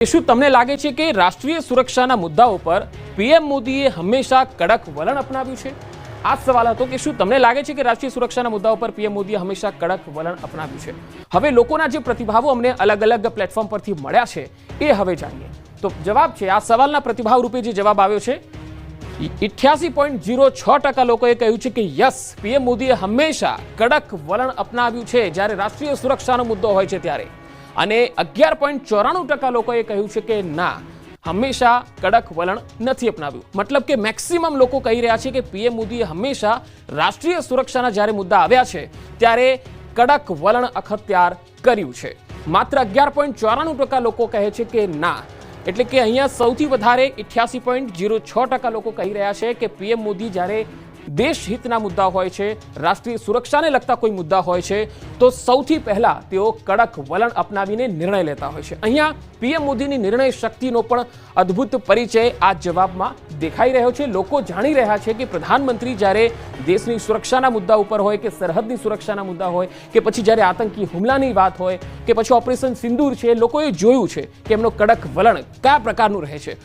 શું તમને લાગે છે કે રાષ્ટ્રીય સુરક્ષાના મુદ્દાઓ પર પીએમ મોદીએ હંમેશા કડક વલણ અપનાવ્યું છે? આ સવાલ હતો કે શું તમને લાગે છે કે રાષ્ટ્રીય સુરક્ષાના મુદ્દાઓ પર પીએમ મોદીએ હંમેશા કડક વલણ અપનાવ્યું છે? હવે લોકોના જે પ્રતિભાવો અમને અલગ અલગ પ્લેટફોર્મ પરથી મળ્યા છે એ હવે જાણીએ. તો જવાબ છે, આ સવાલના પ્રતિભાવ રૂપે જે જવાબ આવ્યો છે 88.06% લોકોએ કહ્યું છે કે યસ, પીએમ મોદીએ હંમેશા કડક વલણ અપનાવ્યું છે જ્યારે રાષ્ટ્રીય સુરક્ષાનો મુદ્દો હોય છે ત્યારે. અને 11.94% લોકોએ કહ્યું છે કે ના, હંમેશા કડક વલણ નથી અપનાવ્યું. મતલબ કે મેક્સિમમ લોકો કહી રહ્યા છે કે પીએમ મોદીએ હંમેશા રાષ્ટ્રીય સુરક્ષાના જ્યારે મુદ્દા આવ્યા છે ત્યારે કડક વલણ અખત્યાર કર્યું છે. માત્ર 11.94% લોકો કહે છે કે ના. એટલે કે અહીંયા સૌથી વધારે 88.06% લોકો કહી રહ્યા છે કે પીએમ મોદી જ્યારે દેશ હિતના મુદ્દા હોય છે, રાષ્ટ્રીય સુરક્ષાને લગતા કોઈ મુદ્દા હોય છે તો સૌથી પહેલા તેઓ કડક વલણ અપનાવીને નિર્ણય લેતા હોય છે. અહીંયા પીએમ મોદીની નિર્ણય શક્તિનો પણ અદ્ભુત પરિચય આ જવાબમાં દેખાઈ રહ્યો છે. લોકો જાણી રહ્યા છે કે પ્રધાનમંત્રી જ્યારે દેશની સુરક્ષાના મુદ્દા ઉપર હોય કે સરહદની સુરક્ષાના મુદ્દા હોય કે પછી જ્યારે આતંકી હુમલાની વાત હોય કે પછી ઓપરેશન સિંદૂર છે, લોકોએ જોયું છે કે એમનો કડક વલણ કયા પ્રકારનું રહે છે.